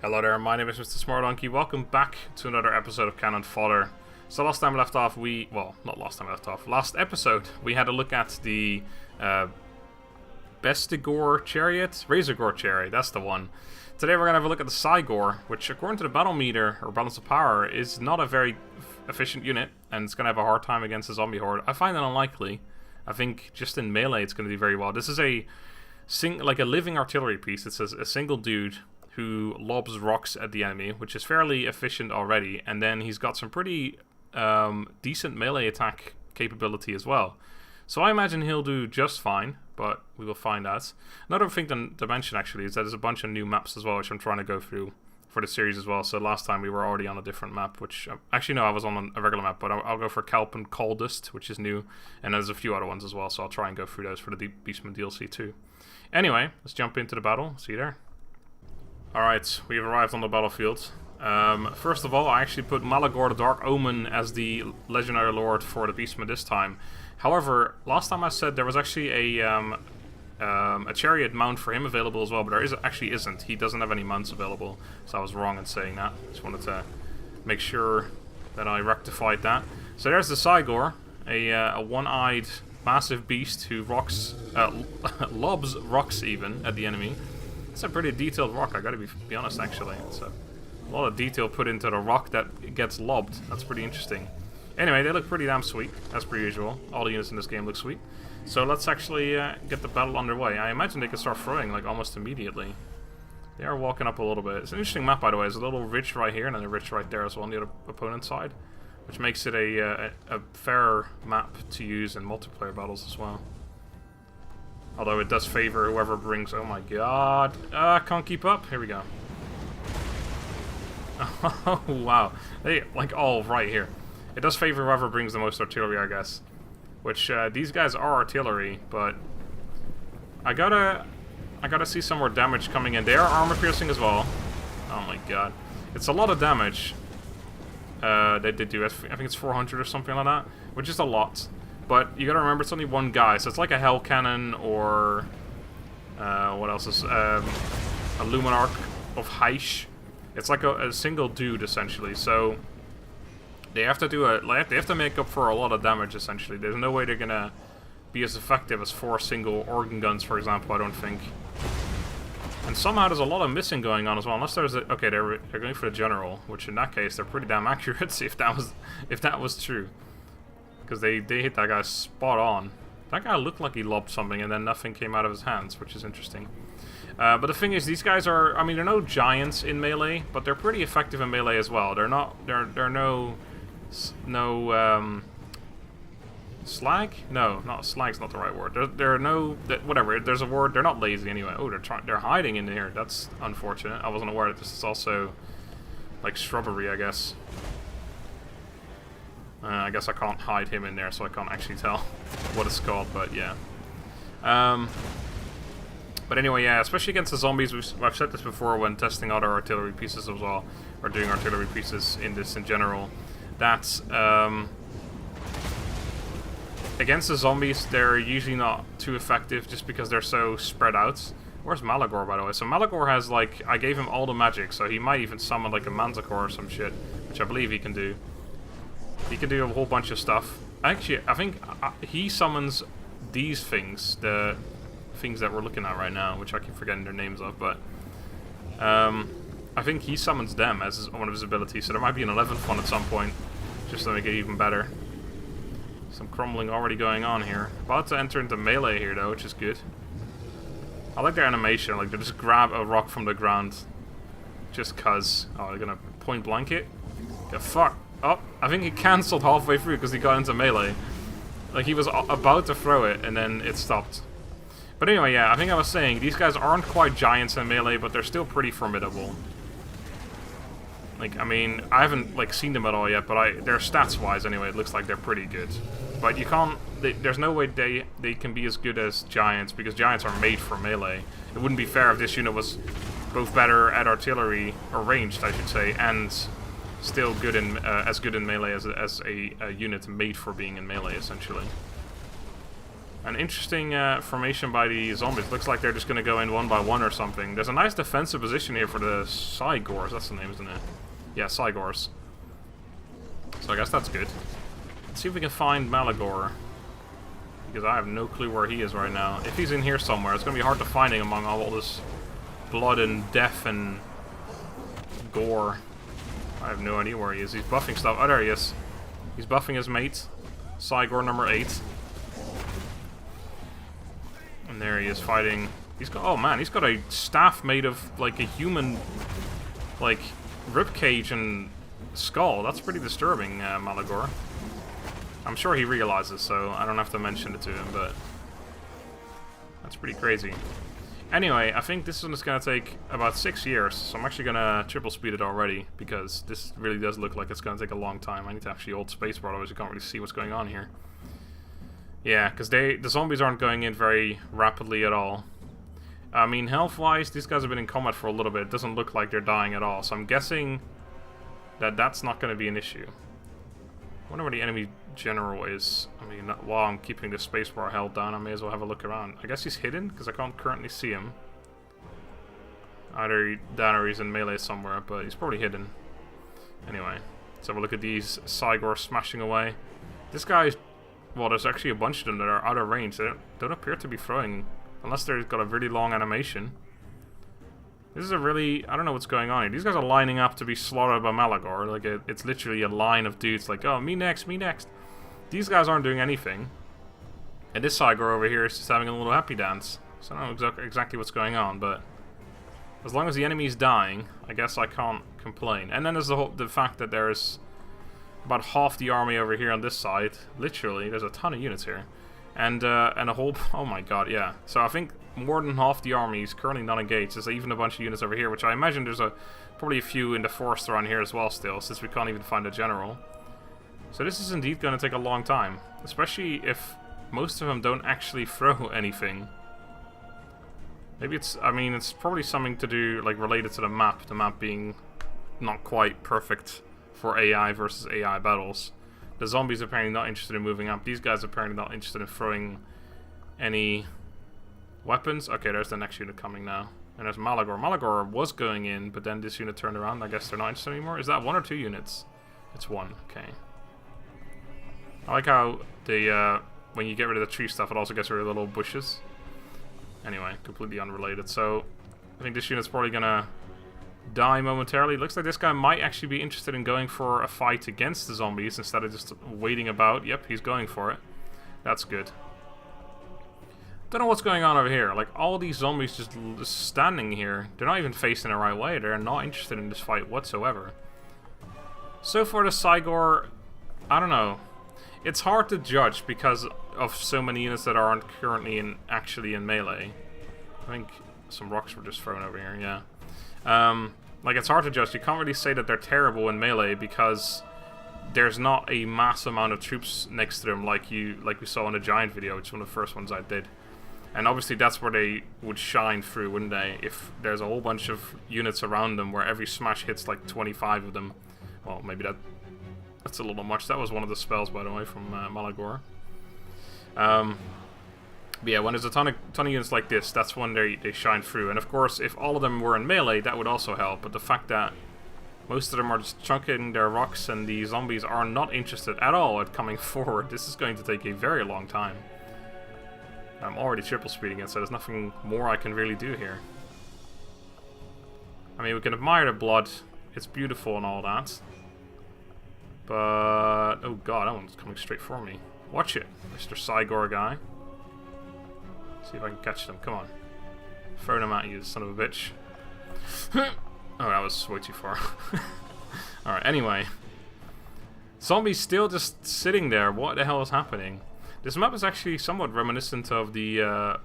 Hello there, my name is MrSmartDonkey. Welcome back to another episode of Cannon Fodder. So last time we left off, last episode, we had a look at the Bestigor chariot, Razorgore chariot, that's the one. Today we're going to have a look at the Cygor, which according to the battle meter, or balance of power, is not a very efficient unit, and it's going to have a hard time against the zombie horde. I find that unlikely. I think just in melee it's going to do very well. This is a living artillery piece. It's a single dude who lobs rocks at the enemy, which is fairly efficient already, and then he's got some pretty decent melee attack capability as well. So I imagine he'll do just fine, but we will find out. Another thing to mention actually is that there's a bunch of new maps as well, which I'm trying to go through for the series as well. So last time we were already on a different map, which actually no, I was on a regular map, but I'll go for Kelp and Coldest, which is new, and there's a few other ones as well, so I'll try and go through those for the Beastman DLC too. Anyway, let's jump into the battle. See you there. Alright, we've arrived on the battlefield. First of all, I actually put Malagor the Dark Omen as the legendary lord for the Beastman this time. However, last time I said there was actually a chariot mount for him available as well, but there actually isn't. He doesn't have any mounts available, so I was wrong in saying that. Just wanted to make sure that I rectified that. So there's the Cygor, a one-eyed massive beast who lobs rocks even at the enemy. It's a pretty detailed rock, I gotta be honest actually. It's a lot of detail put into the rock that gets lobbed. That's pretty interesting. Anyway, they look pretty damn sweet, as per usual. All the units in this game look sweet. So let's actually get the battle underway. I imagine they can start throwing like almost immediately. They are walking up a little bit. It's an interesting map by the way. There's a little ridge right here and then a ridge right there as well on the other opponent's side, which makes it a fairer map to use in multiplayer battles as well. Although it does favor whoever brings... Oh my god. I can't keep up. Here we go. Oh, wow. They, like, all right here. It does favor whoever brings the most artillery, I guess. Which, these guys are artillery, but... I gotta see some more damage coming in. They are armor piercing as well. Oh my god. It's a lot of damage. They did do, I think it's 400 or something like that. Which is a lot. But you gotta remember, it's only one guy, so it's like a Hell Cannon or... what else is... a Luminarch of Heish. It's like a single dude, essentially, so... They have to do they have to make up for a lot of damage, essentially. There's no way they're gonna be as effective as 4 single organ guns, for example, I don't think. And somehow there's a lot of missing going on as well, unless there's a... Okay, they're going for the general, which in that case, they're pretty damn accurate, if that was true. Because they hit that guy spot on. That guy looked like he lobbed something and then nothing came out of his hands, which is interesting. But the thing is, these guys are... I mean, they're no giants in melee, but they're pretty effective in melee as well. They're not... They're no... Slag? No, not slag's not the right word. They're no... Whatever, there's a word. They're not lazy anyway. Oh, they're hiding in here. That's unfortunate. I wasn't aware that this is also... like shrubbery, I guess. I guess I can't hide him in there, so I can't actually tell what it's called, but yeah. But anyway, yeah, especially against the zombies, I've said this before when testing other artillery pieces as well, or doing artillery pieces in this in general, that against the zombies, they're usually not too effective just because they're so spread out. Where's Malagor, by the way? So Malagor has, like, I gave him all the magic, so he might even summon, like, a Manticore or some shit, which I believe he can do. He can do a whole bunch of stuff. Actually, I think he summons these things, the things that we're looking at right now, which I keep forgetting their names of, but I think he summons them as one of his abilities, so there might be an 11th one at some point, just to make it even better. Some crumbling already going on here. About to enter into melee here, though, which is good. I like their animation, like they just grab a rock from the ground, just cuz. Oh, they're gonna point blank it? Yeah, fuck. Oh, I think he cancelled halfway through because he got into melee. Like, he was about to throw it, and then it stopped. But anyway, yeah, I think I was saying, these guys aren't quite giants in melee, but they're still pretty formidable. Like, I mean, I haven't, like, seen them at all yet, but their stats-wise, anyway, it looks like they're pretty good. But you can't... there's no way they can be as good as giants, because giants are made for melee. It wouldn't be fair if this unit was both better at artillery, or ranged, I should say, and... still good in as good in melee as a unit made for being in melee, essentially. An interesting formation by the zombies. Looks like they're just going to go in one by one or something. There's a nice defensive position here for the Cygors. That's the name, isn't it? Yeah, Cygors. So I guess that's good. Let's see if we can find Malagor. Because I have no clue where he is right now. If he's in here somewhere, it's going to be hard to find him among all this blood and death and gore. I have no idea where he is. He's buffing stuff. Oh, there he is. He's buffing his mate. Cygor number 8. And there he is fighting. He's got, oh man, he's got a staff made of like a human, like, ribcage and skull. That's pretty disturbing, Malagor. I'm sure he realizes, so I don't have to mention it to him, but that's pretty crazy. Anyway, I think this one is going to take about 6 years, so I'm actually going to triple speed it already, because this really does look like it's going to take a long time. I need to actually hold spacebar, otherwise you can't really see what's going on here. Yeah, because the zombies aren't going in very rapidly at all. I mean, health-wise, these guys have been in combat for a little bit. It doesn't look like they're dying at all, so I'm guessing that that's not going to be an issue. I wonder where the enemy general is. I mean, while I'm keeping the spacebar held down, I may as well have a look around. I guess he's hidden, because I can't currently see him. Either that or he's in melee somewhere, but he's probably hidden. Anyway, let's have a look at these Cygors smashing away. This guy's... Well, there's actually a bunch of them that are out of range. They don't appear to be throwing, unless they've got a really long animation. This is a really... I don't know what's going on here. These guys are lining up to be slaughtered by Malagor. Like, it's literally a line of dudes like, oh, me next, me next. These guys aren't doing anything. And this Cygor over here is just having a little happy dance. So I don't know exactly what's going on, but... As long as the enemy's dying, I guess I can't complain. And then there's the fact that there's... about half the army over here on this side. Literally, there's a ton of units here. And a whole... Oh my god, yeah. So I think more than half the army is currently not engaged. There's even a bunch of units over here, which I imagine there's probably a few in the forest around here as well still, since we can't even find a general. So this is indeed going to take a long time. Especially if most of them don't actually throw anything. Maybe it's... I mean, it's probably something to do, like, related to the map. The map being not quite perfect for AI versus AI battles. The zombies are apparently not interested in moving up. These guys are apparently not interested in throwing any weapons. Okay, there's the next unit coming now. And there's Malagor. Malagor was going in, but then this unit turned around. I guess they're not interested anymore. Is that 1 or 2 units? It's 1. Okay. I like how the when you get rid of the tree stuff, it also gets rid of the little bushes. Anyway, completely unrelated. So, I think this unit's probably gonna die momentarily. Looks like this guy might actually be interested in going for a fight against the zombies instead of just waiting about. Yep, he's going for it. That's good. Don't know what's going on over here. Like, all these zombies just standing here. They're not even facing the right way. They're not interested in this fight whatsoever. So for the Cygor, I don't know. It's hard to judge because of so many units that aren't currently actually in melee. I think some rocks were just thrown over here, yeah. Like, it's hard to judge. You can't really say that they're terrible in melee because there's not a mass amount of troops next to them like we saw in the Giant video, which is one of the first ones I did. And obviously that's where they would shine through, wouldn't they? If there's a whole bunch of units around them where every smash hits like 25 of them. Well, maybe that's a little much. That was one of the spells, by the way, from Malagor. But yeah, when there's a ton of units like this, that's when they shine through. And of course, if all of them were in melee, that would also help. But the fact that most of them are just chunking their rocks and the zombies are not interested at all at coming forward, this is going to take a very long time. I'm already triple speeding it, so there's nothing more I can really do here. I mean, we can admire the blood. It's beautiful and all that. But... oh god, that one's coming straight for me. Watch it, Mr. Cygor guy. See if I can catch them. Come on. Throw them at you, son of a bitch. Oh, that was way too far. Alright, anyway. Zombies still just sitting there. What the hell is happening? This map is actually somewhat reminiscent of the...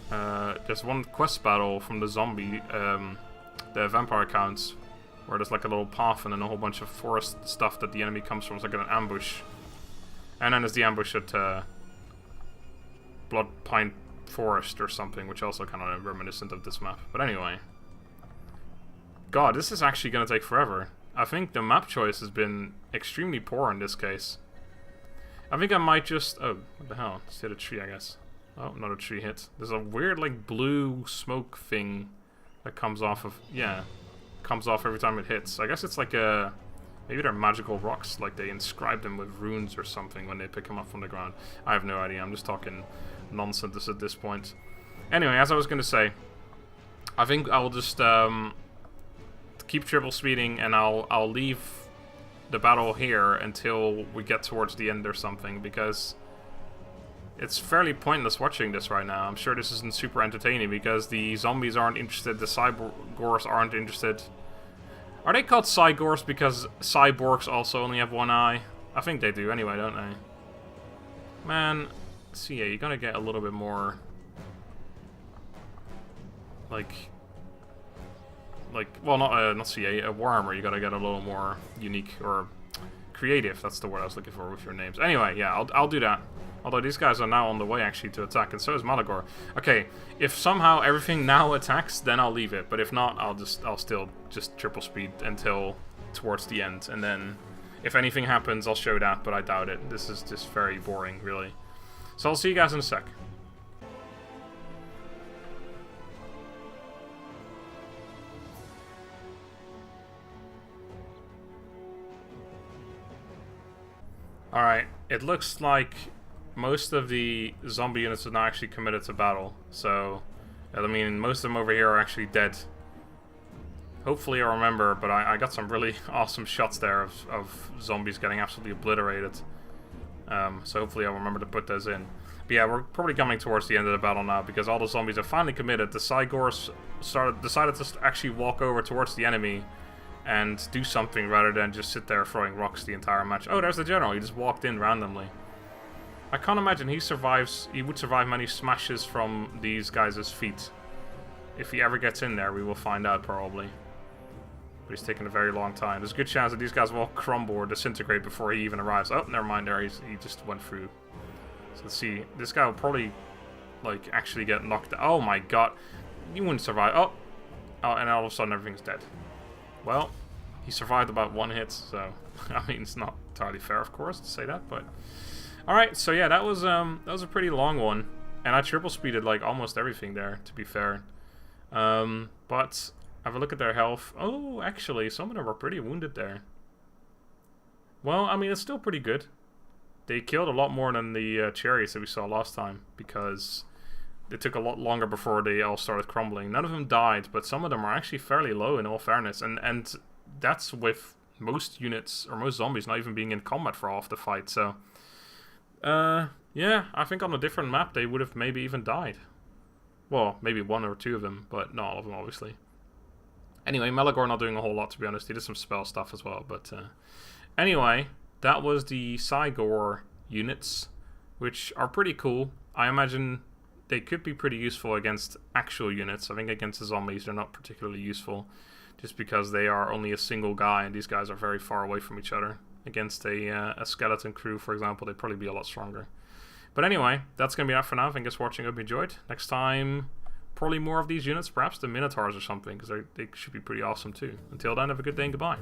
there's one quest battle from the zombie... the vampire accounts, where there's like a little path and then a whole bunch of forest stuff that the enemy comes from. It's like an ambush. And then there's the ambush at Blood Pine Forest or something, which also kind of reminiscent of this map. But anyway. God, this is actually going to take forever. I think the map choice has been extremely poor in this case. I think I might just... Oh, what the hell? Just hit a tree, I guess. Oh, not a tree hit. There's a weird, like, blue smoke thing that comes off of... Yeah. Comes off every time it hits. I guess it's like a... Maybe they're magical rocks, like they inscribe them with runes or something when they pick them up from the ground. I have no idea. I'm just talking nonsense at this point. Anyway, as I was going to say, I think I'll just keep triple speeding, and I'll leave the battle here until we get towards the end or something, because it's fairly pointless watching this right now. I'm sure this isn't super entertaining because the zombies aren't interested, the Cygors aren't interested. Are they called Cygors because cyborgs also only have one eye? I think they do anyway, don't they? Man, so yeah, you're gonna get a little bit more... Like, well, not CA, a Warhammer, you gotta get a little more unique, or creative, that's the word I was looking for with your names. Anyway, yeah, I'll do that. Although these guys are now on the way, actually, to attack, and so is Malagor. Okay, if somehow everything now attacks, then I'll leave it. But if not, I'll still just triple speed until towards the end. And then, if anything happens, I'll show that, but I doubt it. This is just very boring, really. So I'll see you guys in a sec. Alright, it looks like most of the zombie units are not actually committed to battle, so I mean most of them over here are actually dead. Hopefully I'll remember, but I got some really awesome shots there of zombies getting absolutely obliterated. So hopefully I'll remember to put those in. But yeah, we're probably coming towards the end of the battle now because all the zombies are finally committed. The Cygors decided to actually walk over towards the enemy and do something rather than just sit there throwing rocks the entire match. Oh, there's the general. He just walked in randomly. I can't imagine he would survive many smashes from these guys' feet. If he ever gets in there, we will find out probably. But he's taking a very long time. There's a good chance that these guys will all crumble or disintegrate before he even arrives. Oh, never mind there, he just went through. So let's see. This guy will probably, like, actually get knocked out. Oh my god. He wouldn't survive. Oh, and all of a sudden everything's dead. Well, he survived about one hit, so I mean it's not entirely fair, of course, to say that, but all right. So yeah, that was a pretty long one, and I triple speeded like almost everything there, to be fair. But have a look at their health. Oh, actually, some of them were pretty wounded there. Well, I mean it's still pretty good. They killed a lot more than the cherries that we saw last time because it took a lot longer before they all started crumbling. None of them died, but some of them are actually fairly low in all fairness. And that's with most units, or most zombies, not even being in combat for half the fight. So, yeah, I think on a different map they would have maybe even died. Well, maybe one or two of them, but not all of them, obviously. Anyway, Malagor not doing a whole lot, to be honest. He did some spell stuff as well. But anyway, that was the Cygor units, which are pretty cool. I imagine they could be pretty useful against actual units. I think against the zombies they're not particularly useful, just because they are only a single guy, and these guys are very far away from each other. Against a skeleton crew, for example, they'd probably be a lot stronger. But anyway, that's going to be that for now. Thanks for watching. I hope you enjoyed. Next time, probably more of these units, perhaps the Minotaurs or something, because they should be pretty awesome too. Until then, have a good day and goodbye.